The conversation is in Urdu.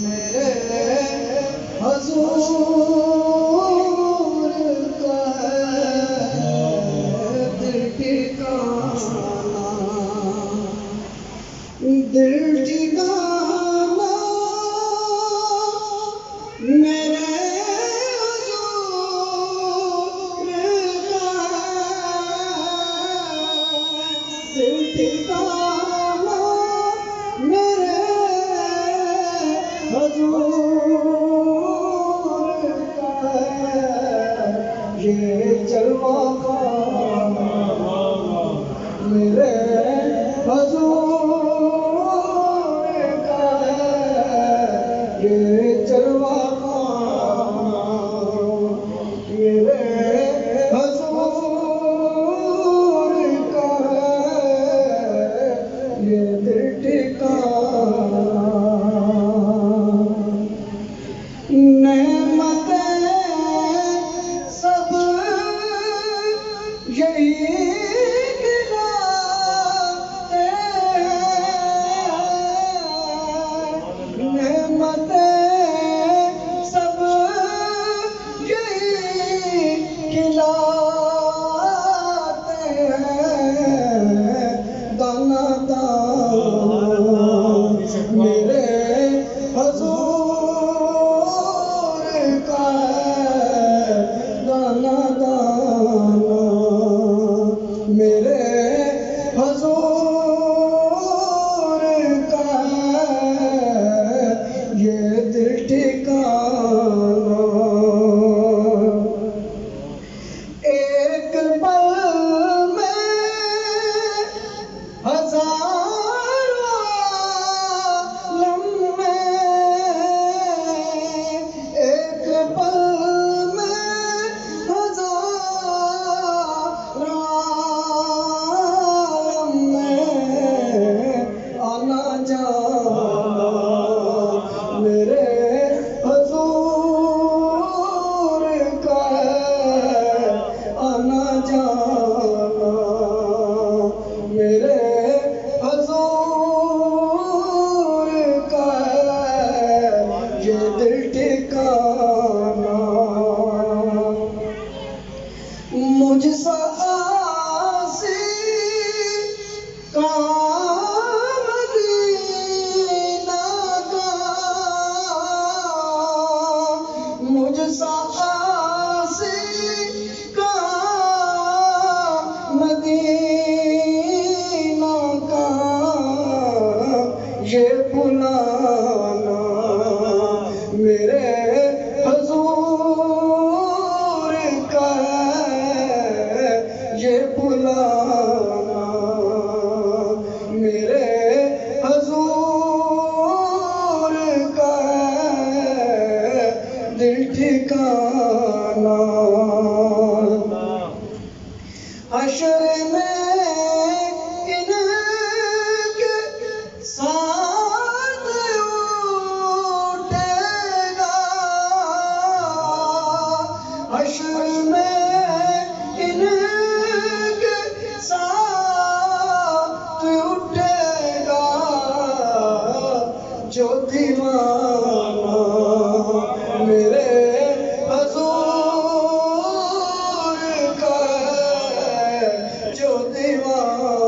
میرے حضور کا دل ٹھکانا، دل ٹھکانا میرے حضور کا دل ٹھکانا میرے حضور کا یہ جلوہ خانہ میرے حضور کا یہ جلوہ خانہ میرے حضور کا یہ دل ٹھکانا، نعمتیں سب یہی کھلاتے ہیں، نعمتیں سب یہی کھلاتے ہیں، دانا دان میرے حضور کا دانا دانا میرے حضور کا یہ دل ٹھکانا، ایک پل میں ہزار عالم میں، ایک پل میں ہزار عالم میں آنا جانا میرے حضور کا آنا جانا میرے حضور کا یہ دل ٹھکانا، مجھ سا عاصی کہاں مدینہ کا، مجھ سا عاصی کہاں مدینہ کا یہ بلانا میرے حضور کا یہ بلانا میرے حضور کا دل ٹھکانا، حشر میں ان کے ساتھ اٹھے گا، حشر میں ان کے ساتھ اٹھے گا جو دیوانہ میرے حضور کا جو دیوانہ